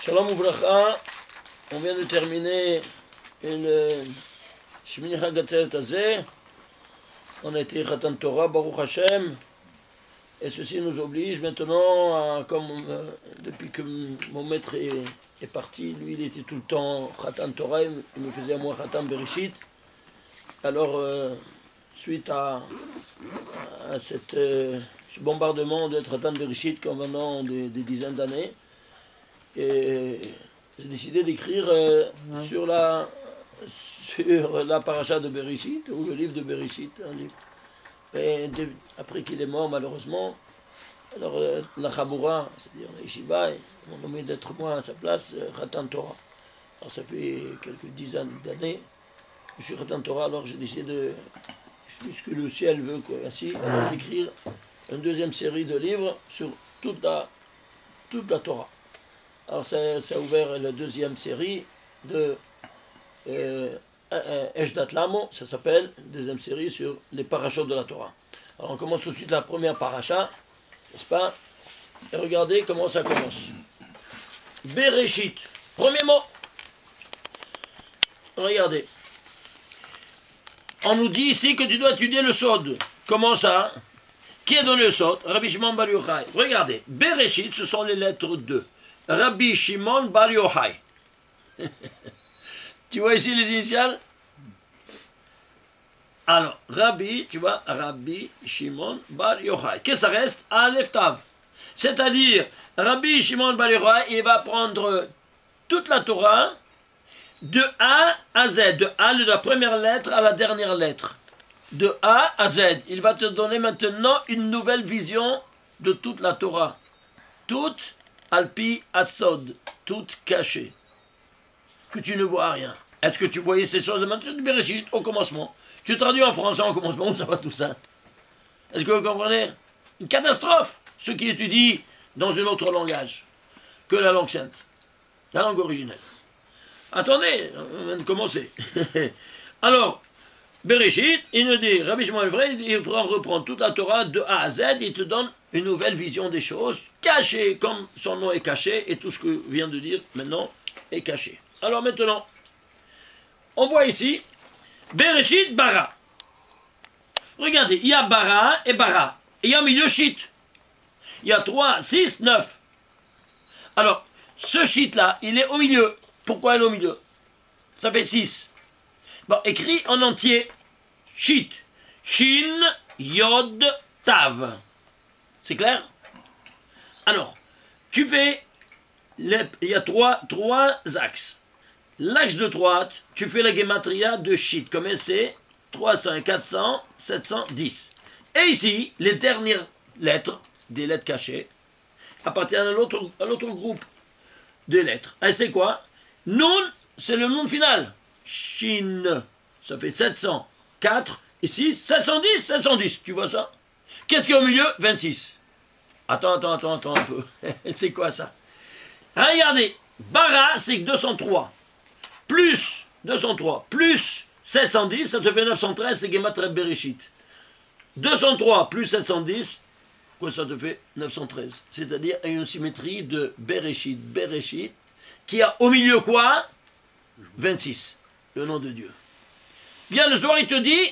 Shalom Uvracha, on vient de terminer une Shmini Chag Atzeret Hazeh. On a été Khatan Torah, Baruch Hashem, et ceci nous oblige maintenant, depuis que mon maître est parti, lui il était tout le temps Khatan Torah, il me faisait à moi Khatan Bereshit. Alors, suite à ce bombardement de Khatan Bereshit, comme maintenant des dizaines d'années, et j'ai décidé d'écrire sur la paracha de Bereshit, ou le livre de Bereshit, un livre. Et après qu'il est mort malheureusement, alors la Chaboura, c'est-à-dire la Yeshiva, m'ont nommé d'être moi à sa place Khatan Torah. Alors ça fait quelques dizaines d'années que je suis Khatan Torah, alors j'ai décidé puisque le ciel veut ainsi, alors d'écrire une deuxième série de livres sur toute la Torah. Alors ça a ouvert la deuxième série de Eshdat Lamo, ça s'appelle, deuxième série sur les parachutes de la Torah. Alors on commence tout de suite la première paracha, n'est-ce pas? Et regardez comment ça commence. Bereshit, premier mot. Regardez. On nous dit ici que tu dois étudier le Sod. Comment ça? Qui a donné le Sod? Rabbi Shimon Bar Yochai. Regardez, Bereshit, ce sont les lettres 2. Rabbi Shimon Bar Yochai. Tu vois ici les initiales? Alors, Rabbi, tu vois, Rabbi Shimon Bar Yochai. Qu'est-ce que ça reste? Aleph Tav. C'est-à-dire, Rabbi Shimon Bar Yochai, il va prendre toute la Torah de A à Z, de A de la première lettre à la dernière lettre. De A à Z. Il va te donner maintenant une nouvelle vision de toute la Torah. Toute Alpi Asod, toute cachée. Que tu ne vois rien. Est-ce que tu voyais ces choses maintenant de Bereshit au commencement? Tu traduis en français en commencement, où ça va tout ça? Est-ce que vous comprenez? Une catastrophe, ceux qui étudient dans un autre langage que la langue sainte, la langue originelle. Attendez, on vient de commencer. Alors, Bereshit, il nous dit, Rabbi Shimon vrai, il reprend toute la Torah de A à Z, il te donne une nouvelle vision des choses, cachée, comme son nom est caché, et tout ce que je viens de dire maintenant est caché. Alors maintenant, on voit ici, Bereshit bara. Regardez, il y a bara et bara. Et il y a au milieu shit. Il y a 3, 6, 9. Alors, ce shit là, il est au milieu. Pourquoi il est au milieu? Ça fait 6. Bon, écrit en entier. Shit. Shin, Yod, Tav. C'est clair? Alors, tu fais, il y a trois axes. L'axe de droite, tu fais la gematria de shit. Comme c'est 300, 400, 710. Et ici, les dernières lettres, des lettres cachées, appartiennent à l'autre groupe de lettres. Et c'est quoi? Nun, c'est le nom final. Shin, ça fait 704. Ici, 710, 710. Tu vois ça? Qu'est-ce qu'il y a au milieu? 26. Attends un peu. C'est quoi ça? Regardez. Bara, c'est 203. Plus 203. Plus 710, ça te fait 913. C'est Gematria Bereshit. 203 plus 710, quoi ça te fait? 913. C'est-à-dire une symétrie de Bereshit. Bereshit, qui a au milieu quoi? 26. Le nom de Dieu. Bien, le soir, il te dit,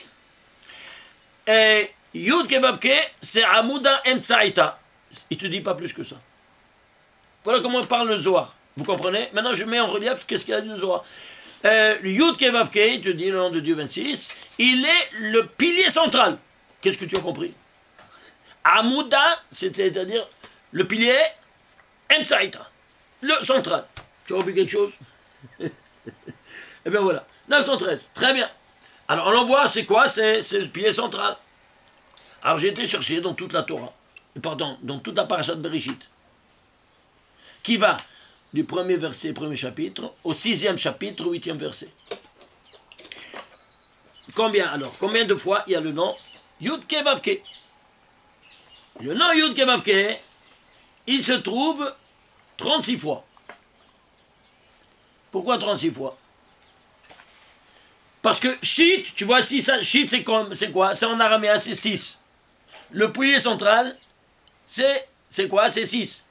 Yud Kebabke, c'est Amouda Emtsaïta. Il te dit pas plus que ça. Voilà comment parle le Zohar. Vous comprenez? Maintenant, je mets en relief qu'est-ce qu'il a dit le Zohar. Yud Kebabke, il te dit le nom de Dieu 26, il est le pilier central. Qu'est-ce que tu as compris? Amouda, c'est-à-dire le pilier Emtsaïta. Le central. Tu as compris quelque chose? Eh bien voilà. 913. Très bien. Alors on l'envoie, c'est quoi? C'est le pilier central. Alors j'ai été chercher dans toute la Torah, dans toute la parasha de Bereshit, qui va du premier verset, premier chapitre, au 6e chapitre, au 8e verset. Combien alors? Combien de fois il y a le nom Yud Kevavke? Le nom Yud Kevavke, il se trouve 36 fois. Pourquoi 36 fois? Parce que shit, tu vois, shit c'est quoi? C'est en araméen, c'est 6. Le pilier central, c'est quoi? C'est 6.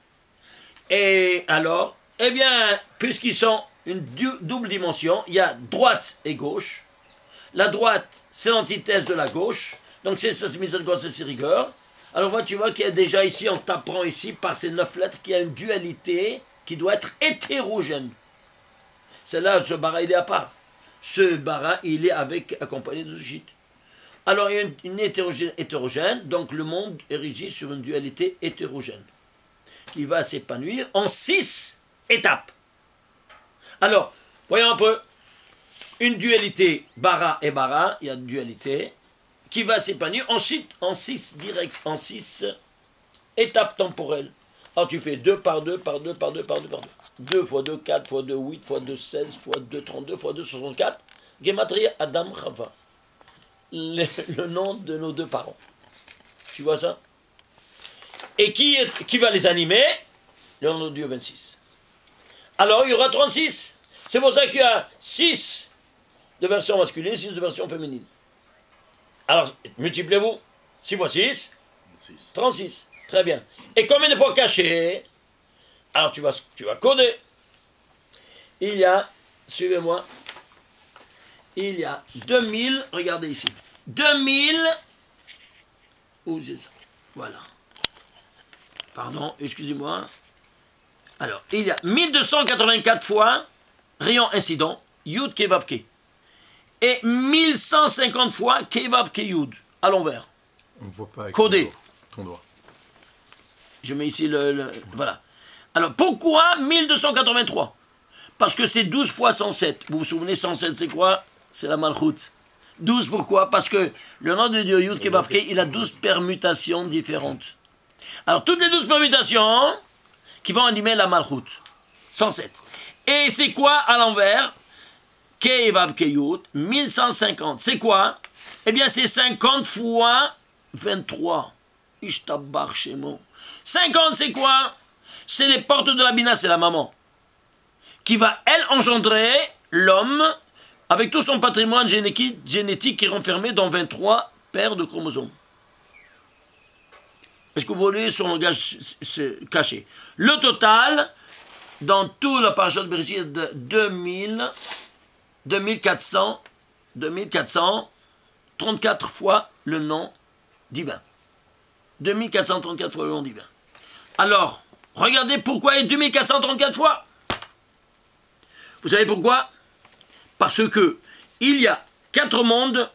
Et alors, eh bien, puisqu'ils sont une double dimension, il y a droite et gauche. La droite, c'est l'antithèse de la gauche. Donc c'est sa miséricorde, c'est sa rigueur. Alors tu vois qu'il y a déjà ici, on t'apprend ici par ces 9 lettres qu'il y a une dualité qui doit être hétérogène. C'est là, ce bara, il est à part. Ce bara, il est accompagné de Zushit. Alors il y a une hétérogène, donc le monde est régi sur une dualité hétérogène qui va s'épanouir en 6 étapes. Alors, voyons un peu. Une dualité bara et bara, il y a une dualité qui va s'épanouir ensuite en 6 étapes temporelles. Alors tu fais 2 par 2 par 2 par 2 par 2 par 2. 2 fois 2, 4 fois 2, 8 fois 2, 16 fois 2, 32 fois 2, 64. Gematria Adam Chava. Le nom de nos 2 parents. Tu vois ça? Et qui va les animer? Le nom de Dieu 26. Alors il y aura 36. C'est pour ça qu'il y a 6 de version masculine, 6 de version féminine. Alors, multipliez-vous. 6 fois 6, 36. Très bien. Et combien de fois caché? Alors, tu vas coder. Il y a, suivez-moi, il y a 2000, regardez ici, 2000, où c'est ça? Voilà. Pardon, excusez-moi. Alors, il y a 1284 fois, rayon incident, Yud Kevav Ke. Et 1150 fois Kevav Ke Yud, à l'envers. On ne voit pas avec codé. Ton doigt. Je mets ici voilà. Alors, pourquoi 1283? Parce que c'est 12 fois 107. Vous vous souvenez, 107, c'est quoi? C'est la Malchut. 12, pourquoi? Parce que le nom de Dieu, Yud Kevav Ke, il a 12 permutations différentes. Alors, toutes les 12 permutations qui vont animer la Malchut. 107. Et c'est quoi à l'envers? Kevav Ke Yud, 1150. C'est quoi? Eh bien, c'est 50 fois 23. Ishtabar Shemo. 50, c'est quoi? C'est les portes de la Bina, c'est la maman. Qui va, elle, engendrer l'homme avec tout son patrimoine génétique qui est renfermé dans 23 paires de chromosomes. Est-ce que vous voyez son langage caché? Le total, dans tout la parasha de Bereshit, de 2434 fois le nom divin. 2434 fois le nom divin. Alors, regardez pourquoi il y a 2434 fois. Vous savez pourquoi? Parce que il y a 4 mondes,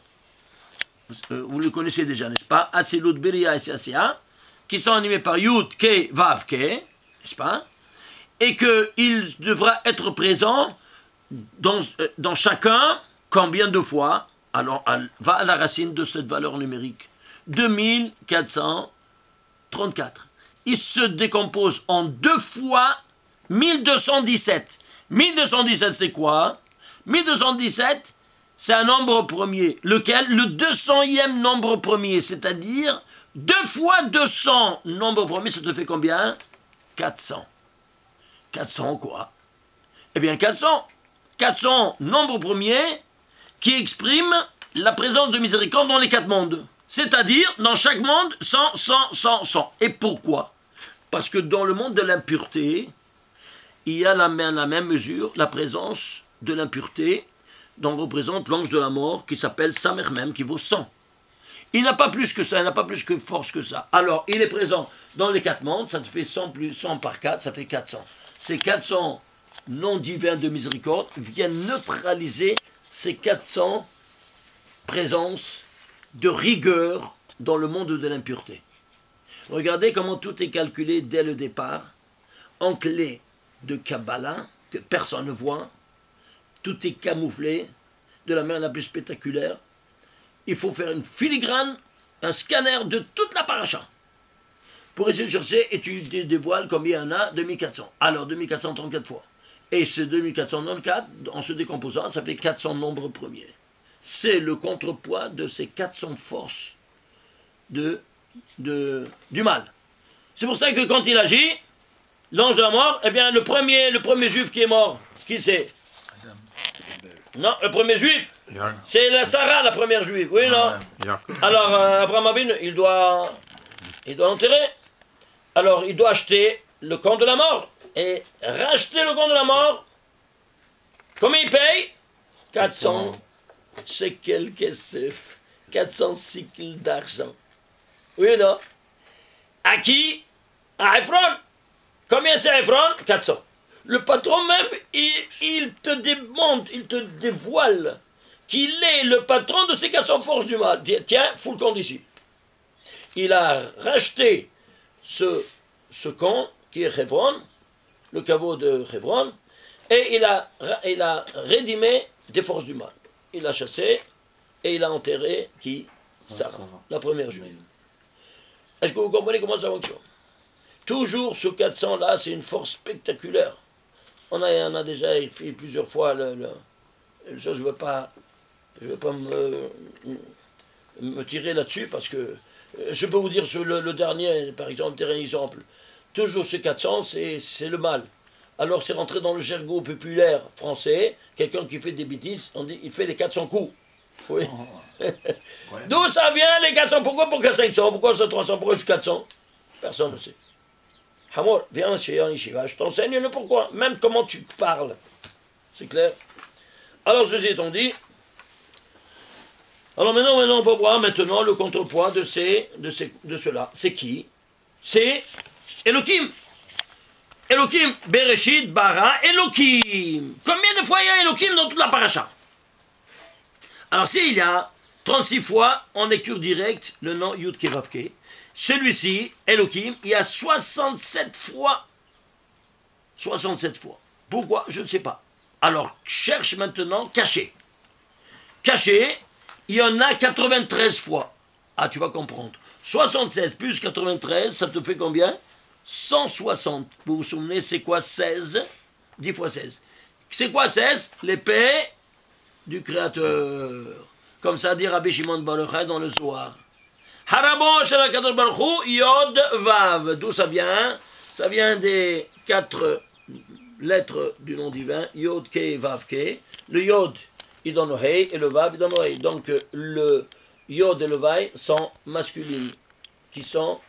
vous le connaissez déjà, n'est-ce pas? Atzilut, Beria et Sassia, qui sont animés par Yud, Ke, Vav, Ke, n'est-ce pas? Et qu'il devra être présent dans chacun, combien de fois? Alors, va à la racine de cette valeur numérique. 2434. Il se décompose en 2 fois 1217. 1217, c'est quoi? 1217, c'est un nombre premier. Lequel? Le 200e nombre premier. C'est-à-dire, 2 fois 200 nombre premier, ça te fait combien? 400. 400 quoi? Eh bien, 400. 400 nombre premier qui exprime la présence de miséricorde dans les 4 mondes. C'est-à-dire, dans chaque monde, 100, 100, 100, 100. Et pourquoi? Parce que dans le monde de l'impureté, il y a la même mesure, la présence de l'impureté, dont représente l'ange de la mort, qui s'appelle Samer même, qui vaut 100. Il n'a pas plus que ça, il n'a pas plus que force que ça. Alors, il est présent dans les 4 mondes, ça te fait 100 plus 100 par 4, ça fait 400. Ces 400 noms divins de miséricorde viennent neutraliser ces 400 présences de rigueur dans le monde de l'impureté. Regardez comment tout est calculé dès le départ, en clé de Kabbalah, que personne ne voit, tout est camouflé de la manière la plus spectaculaire. Il faut faire une filigrane, un scanner de toute la paracha. Pour essayer de chercher, et tu dévoiles combien il y en a? 2400. Alors 2434 fois. Et ce 2494, en se décomposant, ça fait 400 nombres premiers. C'est le contrepoids de ces 400 forces du mal. C'est pour ça que quand il agit, l'ange de la mort, eh bien le premier juif qui est mort, qui c'est? Non, le premier juif, c'est la Sarah, la première juive. Oui, non? Alors, Abraham Avinu, il doit l'enterrer. Alors, il doit acheter le camp de la mort. et racheter le compte de la mort. Combien il paye? 400 shekels kesef, 400 cycles d'argent. Oui ou non? À qui? À Ephron. Combien c'est Ephron? 400. Le patron même, il te démontre, il te dévoile qu'il est le patron de ces 400 forces du mal. Tiens, fous le compte ici. Il a racheté ce camp qui est Hebron, le caveau de Hebron, et il a rédimé des forces du mal. Il l'a chassé et il a enterré qui? Sarah, la première juive. Est-ce que vous comprenez comment ça fonctionne? Toujours ce 400 là, c'est une force spectaculaire. On a déjà fait plusieurs fois je ne veux pas me tirer là-dessus parce que je peux vous dire sur le dernier, par exemple, un exemple. Toujours ce 400, c'est le mal. Alors c'est rentré dans le jargon populaire français, quelqu'un qui fait des bêtises, on dit il fait les 400 coups. Oui. D'où ça vient les 400? Pourquoi 500? Pourquoi c'est 300? Pourquoi je suis 400? Personne ne sait. Hamor, viens chez un yeshiva, je t'enseigne le pourquoi, même comment tu parles. C'est clair? Alors ceci étant dit, alors maintenant on va voir maintenant le contrepoids de cela. C'est qui? C'est Elohim. Elohim, Bereshit, Bara, Elohim. Combien de fois il y a Elohim dans toute la paracha? Alors s'il y a 36 fois en lecture directe le nom Yud Kevavke, celui-ci, Elohim, il y a 67 fois. 67 fois. Pourquoi? Je ne sais pas. Alors, cherche maintenant caché. Caché, il y en a 93 fois. Ah, tu vas comprendre. 76 plus 93, ça te fait combien? 160. Vous vous souvenez, c'est quoi 16? 10 fois 16. C'est quoi 16? L'épée du Créateur. Comme ça dit Rabbi Shimon bar Yochai dans le Zohar. Harabo shel HaKadosh Baruch Hu, Yod Vav. D'où ça vient? Ça vient des 4 lettres du nom divin, Yod Ke Vav Ke. Le Yod, il donne le Hei, et le Vav, il donne le Hei. Donc le Yod et le Vav sont masculines, qui sont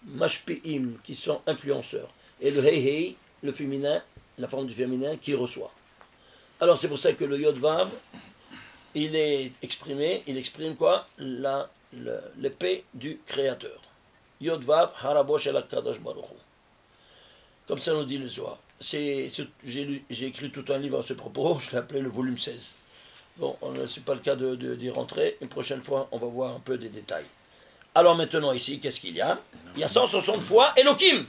mashpi'im, qui sont influenceurs. Et le Hei Hei, le féminin, la forme du féminin, qui reçoit. Alors c'est pour ça que le Yod Vav, il exprime quoi? L'épée du Créateur. Yod Vav, Harabo shel HaKadosh Baruch Hu. Comme ça nous dit le Zohar. J'ai écrit tout un livre à ce propos, je l'ai appelé le volume 16. Bon, ce n'est pas le cas d'y rentrer. Une prochaine fois, on va voir un peu des détails. Alors maintenant ici, qu'est-ce qu'il y a? Il y a 160 fois Elohim.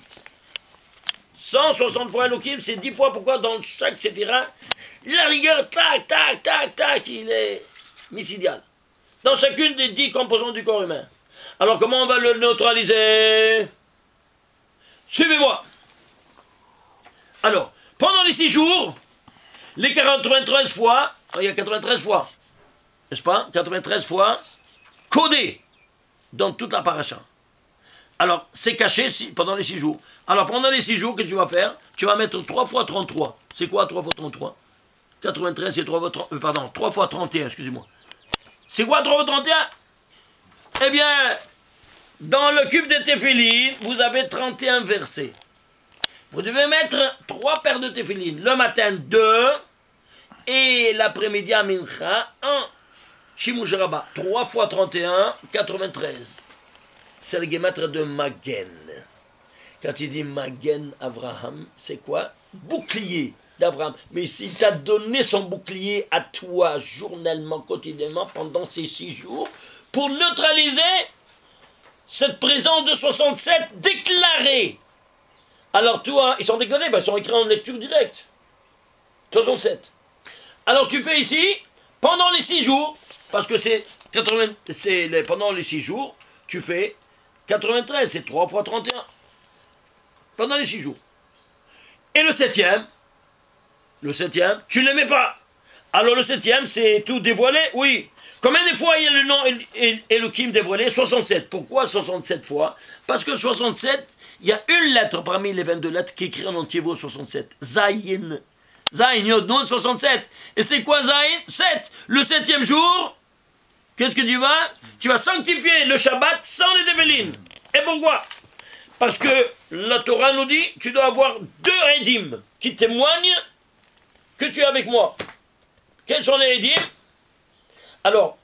160 fois Elohim, c'est 10 fois. Pourquoi dans chaque séphira, la rigueur, tac, tac, tac, tac, il est misidial. Dans chacune des 10 composantes du corps humain. Alors comment on va le neutraliser? Suivez-moi. Alors, pendant les 6 jours, les 93 fois, il y a 93 fois, n'est-ce pas? 93 fois codé dans toute la paracha. Alors, c'est caché pendant les 6 jours. Alors, pendant les 6 jours, qu'est-ce que tu vas faire? Tu vas mettre 3 fois 33. C'est quoi 3 fois 33? 93, c'est 3 fois 3 fois 31, excusez-moi. C'est quoi 3 fois 31? Eh bien, dans le cube de Téphiline, vous avez 31 versets. Vous devez mettre 3 paires de téphilines. Le matin 2 et l'après-midi à Mincha 1. Shimush Rabbah. 3 fois 31, 93. C'est le gématre de Magen. Quand il dit Magen Avraham, c'est quoi? Bouclier d'Abraham. Mais s'il t'a donné son bouclier à toi, journellement, quotidiennement, pendant ces 6 jours, pour neutraliser cette présence de 67 déclarée. Alors toi, ils sont déclarés, ils sont écrits en lecture directe. 67. Alors tu fais ici, pendant les 6 jours, parce que pendant les 6 jours, tu fais 93, c'est 3 fois 31. Pendant les 6 jours. Et le 7e, tu ne le mets pas. Alors le 7e, c'est tout dévoilé? Oui. Combien de fois il y a le nom Elohim dévoilé? 67. Pourquoi 67 fois? Parce que 67, il y a une lettre parmi les 22 lettres qui est écrite en entier vaut 67. Zayin. Zayin, Yod, non, 67. Et c'est quoi Zayin? 7. Le 7e jour, qu'est-ce que tu vas? Tu vas sanctifier le Shabbat sans les dévelines. Et pourquoi? Parce que la Torah nous dit, tu dois avoir 2 Edim qui témoignent que tu es avec moi. Quels sont les Edim? Alors,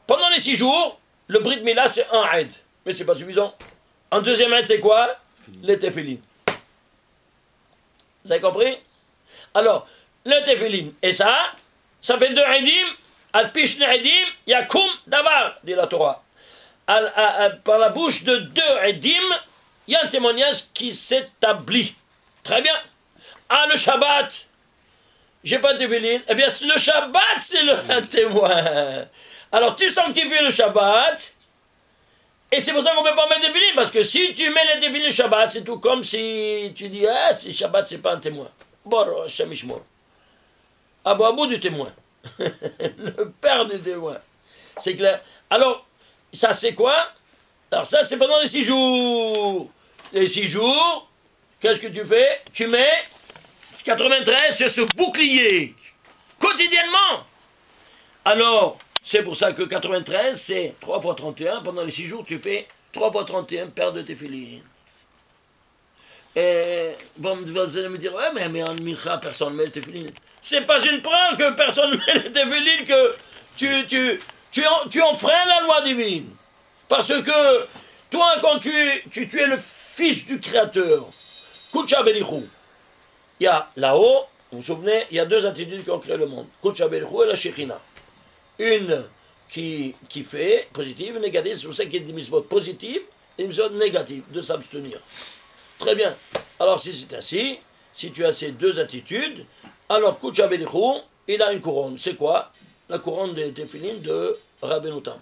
pendant les 6 jours, le Brit Mila c'est un Eid, mais c'est pas suffisant. En deuxième Eid c'est quoi? Les Tefillin. Vous avez compris? Alors, le Tefillin, et ça fait 2 Edim, al Pishne Edim, Yakum Davar, dit la Torah. Par la bouche de 2 Edim, il y a un témoignage qui s'établit. Très bien. Ah, le Shabbat, j'ai pas de Tefillin. Eh bien, le Shabbat, c'est un témoin. Alors, tu sanctifies le Shabbat, et c'est pour ça qu'on ne peut pas mettre des Tefillin, parce que si tu mets les Tefillin le Shabbat, c'est tout comme si tu dis, ah, c'est Shabbat, c'est pas un témoin. Bon, Hashem Yishmor. Abou du témoin. Le père du témoin. C'est clair. Alors, ça c'est quoi? Alors ça c'est pendant les 6 jours. Les 6 jours, qu'est-ce que tu fais? Tu mets 93 sur ce bouclier. Quotidiennement. Alors, c'est pour ça que 93, c'est 3 fois 31. Pendant les 6 jours, tu fais 3 fois 31 paires de téfilines. Et vous allez me dire, ouais, mais en Mincha, personne ne met le téfilin. C'est pas une preuve que personne ne met le téfilin, que tu enfreins la loi divine. Parce que toi, quand tu es le fils du Créateur, Kucha Belichou, il y a là-haut, vous vous souvenez, il y a 2 attitudes qui ont créé le monde. Kucha Belichou et la Shekhinah. Une qui fait positive, négative, c'est pour ça qu'il y a des mitzvot positives et des mitzvot négatives, de s'abstenir. Très bien. Alors si c'est ainsi, si tu as ces 2 attitudes, alors Kucha Belichou, il a une couronne. C'est quoi? La couronne des téfilines de Rabbeinu Tam.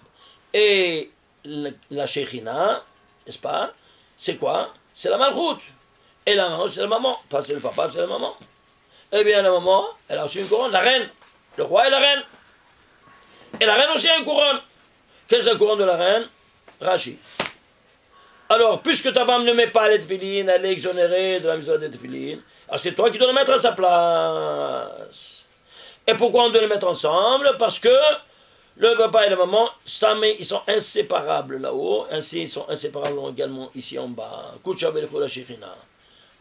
Et la Shekhinah, n'est-ce pas? C'est quoi? C'est la Malchut. Et la maman, c'est la maman. Pas c'est le papa, c'est la maman. Eh bien, la maman, elle a aussi une couronne, la reine. Le roi et la reine. Et la reine aussi a une couronne. Qu'est-ce que la couronne de la reine? Rashi. Alors, puisque ta femme ne met pas les téfilines, elle est exonérée de la mise des téfilines, alors c'est toi qui dois le mettre à sa place. Et pourquoi on doit les mettre ensemble? Parce que le papa et la maman, ils sont inséparables là-haut, ainsi ils sont inséparables également ici en bas.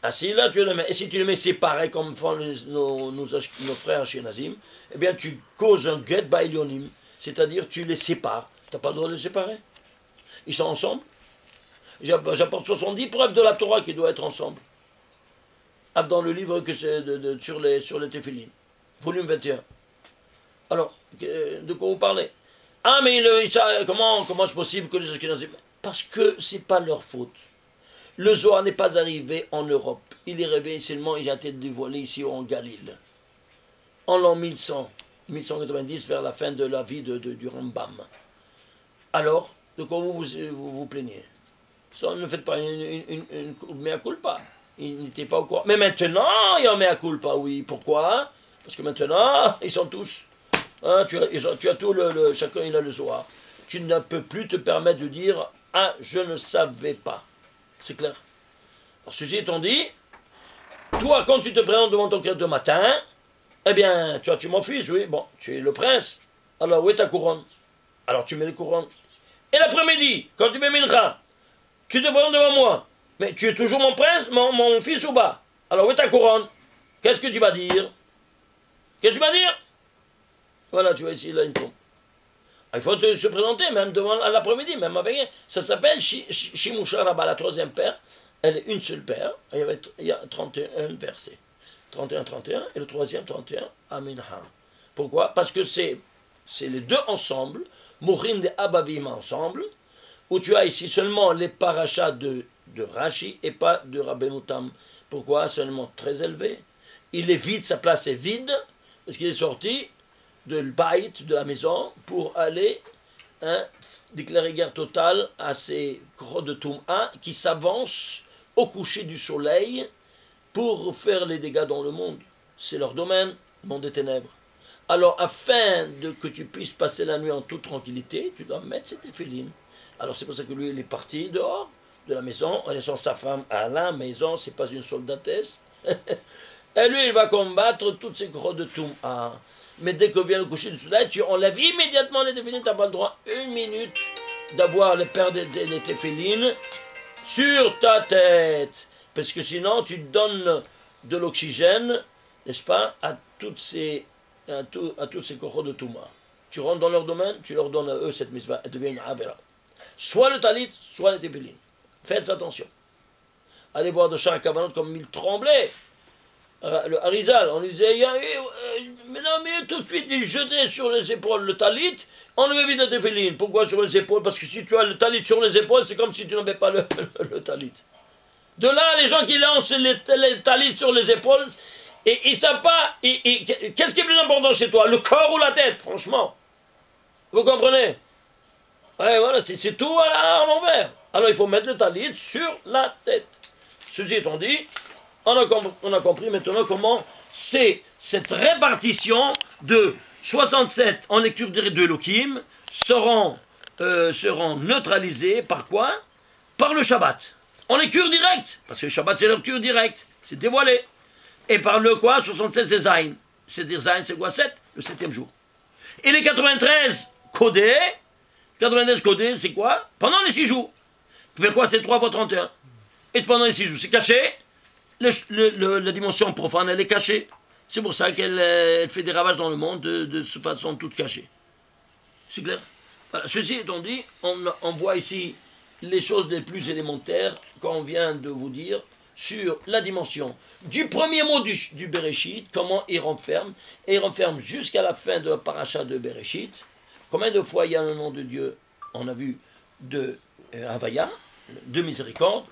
Ainsi là, tu les mets. Et si tu les mets séparés comme font nos frères Ashkenazim, eh bien tu causes un get bailionim, c'est-à-dire tu les sépares. Tu n'as pas le droit de les séparer. Ils sont ensemble. J'apporte 70 preuves de la Torah qui doivent être ensemble. Dans le livre que c'est sur les téfilines, volume 21. Alors, de quoi vous parlez? Ah, mais comment c'est possible que les Ashkenazim... Parce que c'est pas leur faute. Le Zohar n'est pas arrivé en Europe. Il est arrivé seulement, il a été dévoilé ici en Galilée. En l'an 1190, vers la fin de la vie du Rambam. Alors, de quoi vous plaignez? Ça, ne faites pas une mea culpa. Il n'était pas au courant. Mais maintenant, il y a un mea culpa, oui. Pourquoi? Parce que maintenant, ils sont tous... Hein, tu as tout, chacun il a le Zohar. Tu ne peux plus te permettre de dire « Ah, je ne savais pas ». C'est clair. Alors, ceci étant dit, toi, quand tu te présentes devant ton Créateur matin, eh bien, tu es mon fils, oui, bon, tu es le prince. Alors, où est ta couronne? Alors, tu mets les couronnes. Et l'après-midi, quand tu mets Mincha, tu te présentes devant moi. Mais tu es toujours mon prince, mon fils ou pas? Alors, où est ta couronne? Qu'est-ce que tu vas dire? Qu'est-ce que tu vas dire? Voilà, tu vois ici, là, une tombe. Il faut se présenter, même devant à l'après-midi, même avec elle. Ça s'appelle Shimusha Rabba, la 3e paire. Elle est une seule paire. Il y a 31 versets. 31, 31, et le 3e, 31, Aminha. Pourquoi? Parce que c'est les 2 ensemble, Mourin et Abavim ensemble, où tu as ici seulement les parachas de Rashi et pas de Rabbeinu Tam. Pourquoi? Seulement très élevé. Il est vide, sa place est vide, parce qu'il est sorti de l'baït, de la maison, pour aller déclarer guerre totale à ces gros de Toum'a qui s'avancent au coucher du soleil pour faire les dégâts dans le monde. C'est leur domaine, le monde des ténèbres. Alors, afin que tu puisses passer la nuit en toute tranquillité, tu dois mettre cette téfilines. Alors, c'est pour ça que lui, il est parti dehors de la maison, en laissant sa femme à la maison, c'est pas une soldatesse. Et lui, il va combattre toutes ces gros de Toum'a. Mais dès que vient le coucher du soleil, tu enlèves immédiatement les téfilines, tu n'as pas le droit 1 minute d'avoir les paires des téfilines sur ta tête. Parce que sinon, tu donnes de l'oxygène, n'est-ce pas, à tous ces cochons de Touma. Tu rentres dans leur domaine, tu leur donnes à eux cette mitzvah, elle devient une avera. Soit le talit, soit les tefillin. Faites attention. Allez voir de chaque Kavanot comme il tremblait. Le Harizal, on lui disait, mais non, mais tout de suite, il jetait sur les épaules le talit, on lui vite le tefillin. Pourquoi sur les épaules? Parce que si tu as le talit sur les épaules, c'est comme si tu n'avais pas le talit. De là, les gens qui lancent les talits sur les épaules, et ils ne savent pas, qu'est-ce qui est plus important chez toi, le corps ou la tête, franchement? Vous comprenez? Ouais, voilà, c'est tout à l'envers. Alors il faut mettre le talit sur la tête. Ceci étant dit, on a compris maintenant comment c'est cette répartition de 67 en lecture de Elohim seront neutralisés par quoi? Par le Shabbat. En lecture directe, parce que le Shabbat c'est lecture directe, c'est dévoilé. Et par le quoi? 67 c'est Zayn. C'est-à-dire Zayn c'est quoi? 7, le 7e jour. Et les 93 codés, c'est quoi? Pendant les 6 jours. Mais quoi? C'est 3 fois 31. Et pendant les 6 jours, c'est caché. La dimension profane, elle est cachée. C'est pour ça qu'elle fait des ravages dans le monde de façon toute cachée. C'est clair? Voilà. Ceci étant dit, on voit ici les choses les plus élémentaires qu'on vient de vous dire sur la dimension du premier mot du Bereshit, comment il renferme, et il renferme jusqu'à la fin de la paracha de Bereshit. Combien de fois il y a le nom de Dieu? On a vu de Havaya, de miséricorde,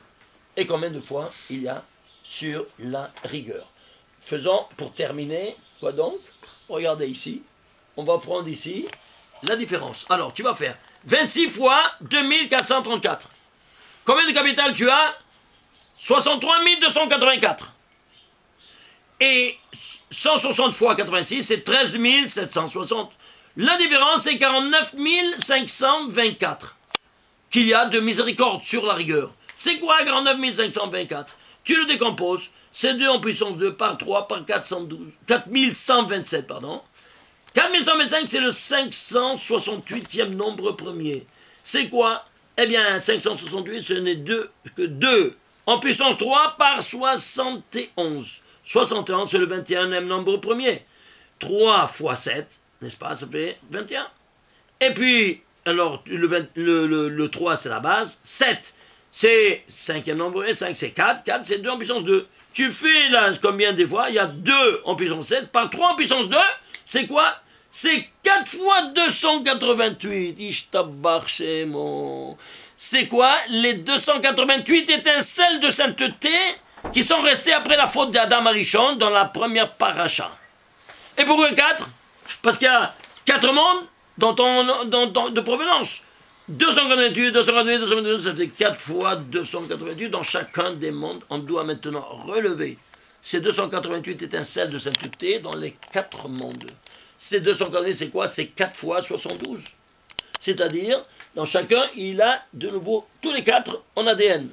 et combien de fois il y a sur la rigueur. Faisons, pour terminer, quoi donc? Regardez ici, on va prendre ici la différence. Alors, tu vas faire 26 fois 2434. Combien de capital tu as? 63 284. Et 160 fois 86, c'est 13 760. La différence, c'est 49 524 qu'il y a de miséricorde sur la rigueur. C'est quoi 49 524? Tu le décomposes, c'est 2 en puissance 2 par 3 par 4127, pardon. 4125, c'est le 568e nombre premier. C'est quoi? Eh bien, 568, ce n'est que 2 en puissance 3 par 71. 61, c'est le 21e nombre premier. 3 fois 7, n'est-ce pas? Ça fait 21. Et puis, alors, le 3, c'est la base. 7, c'est 5e nombre. Et 5, c'est 4. 4, c'est 2 en puissance 2. Tu fais là combien des fois? Il y a 2 en puissance 7 par 3 en puissance 2. C'est quoi? C'est 4 fois 288. Ishtabach Shemo. C'est quoi? Les 288 étincelles de sainteté qui sont restées après la faute d'Adam Arishon dans la première paracha. Et pourquoi 4? Parce qu'il y a 4 mondes de provenance. 288, 288, 288, ça fait 4 fois 288 dans chacun des mondes. On doit maintenant relever ces 288 étincelles de sainteté dans les 4 mondes. Ces 288, c'est quoi? C'est 4 fois 72. C'est-à-dire, dans chacun, il a de nouveau tous les 4 en ADN.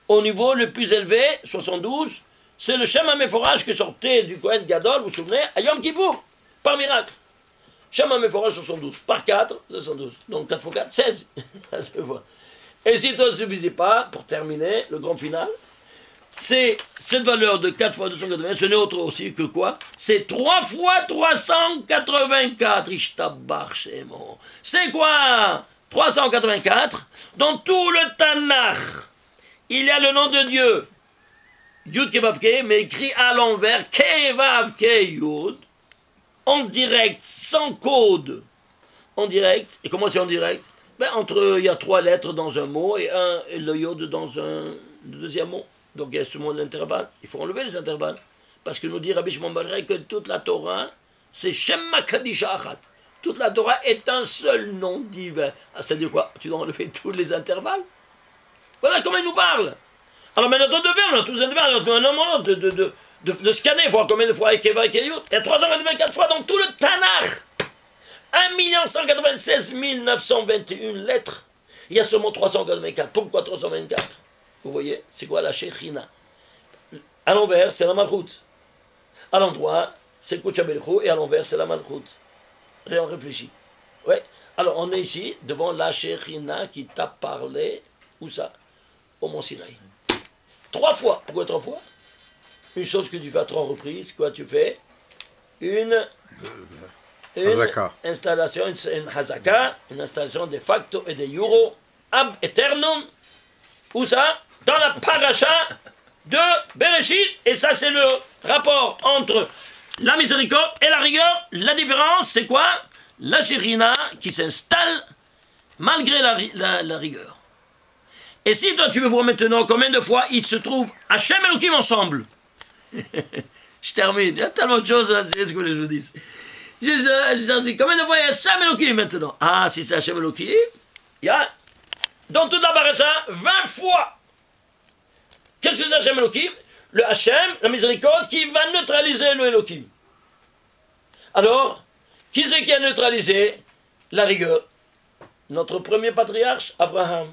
Au niveau le plus élevé, 72, c'est le Shem HaMeforach qui sortait du Kohen Gadol, vous vous souvenez, à Yom Kippour, par miracle. Shem HaMeforach 72, par 4, 72. Donc 4 fois 4, 16. Et si ça ne suffisait pas, pour terminer, le grand final, c'est cette valeur de 4 fois 280, ce n'est autre aussi que quoi? C'est 3 fois 384. Ishtabach Shemo. C'est quoi? 384. Dans tout le Tanakh, il y a le nom de Dieu. Yud Kevavke, mais écrit à l'envers. Kevavke Yud. En direct, sans code. En direct. Et comment c'est en direct? Ben, il y a 3 lettres dans un mot et le Yod dans un deuxième mot. Donc il y a ce mot d'intervalle. Il faut enlever les intervalles. Parce que nous dit Rabbi Shimon Bar Yochai que toute la Torah, c'est Shema Kadisha Achat. Toute la Torah est un seul nom divin. Ah, ça veut dire quoi? Tu dois enlever tous les intervalles? Voilà comment il nous parle. Alors maintenant, on a tous les intervalles. Alors, de scanner, voir combien de fois Ekeva et Keyut. Il y a 324 fois dans tout le Tanakh. 1 196 921 lettres. Il y a seulement 384. Pourquoi 324? Vous voyez, c'est quoi la Shechina? À l'envers, c'est la Malchut. À l'endroit, c'est le Kodesh HaBeruch et à l'envers, c'est la Malchut. On réfléchit. Ouais. Alors, on est ici, devant la Shechina qui t'a parlé. Où ça? au mont Sinaï. 3 fois. Pourquoi 3 fois? Une chose que tu fais à 3 reprises, quoi tu fais? Une installation, une hazaka, une installation de facto et de juro, ab aeternum, où ça? Dans la paracha de Bereshit. Et ça, c'est le rapport entre la miséricorde et la rigueur. La différence, c'est quoi? La Shérina qui s'installe malgré la rigueur. Et si toi, tu veux voir maintenant combien de fois ils se trouvent Hachem et Elohim ensemble. Je termine. Il y a tellement de choses, c'est ce que je vous dis. Je dis, combien de fois il y a Hachem et Elohim maintenant? Ah, si c'est Hachem et Elohim, il y a, dans toute la paracha, 20 fois. Qu'est-ce que c'est Hachem Elohim? Le Hachem, la miséricorde, qui va neutraliser le Elohim. Alors, qui c'est qui a neutralisé la rigueur? Notre premier patriarche, Abraham,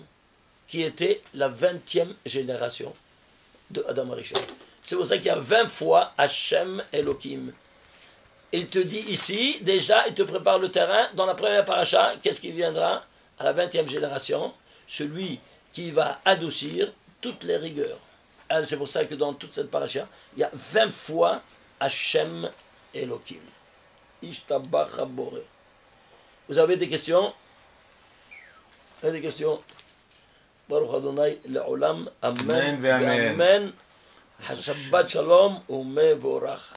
qui était la 20e génération de Adam Arishon. C'est pour ça qu'il y a 20 fois Hachem Elohim. Il te dit ici, déjà, il te prépare le terrain. Dans la première paracha, qu'est-ce qui viendra à la 20e génération? Celui qui va adoucir toutes les rigueurs. C'est pour ça que dans toute cette paracha, il y a 20 fois Hachem Elohim. Ishtabach Haboré. Vous avez des questions? Vous avez des questions? Baruch Adonai Le'olam. Amen. Amen. Amen. Shabbat Shalom u'mevorach.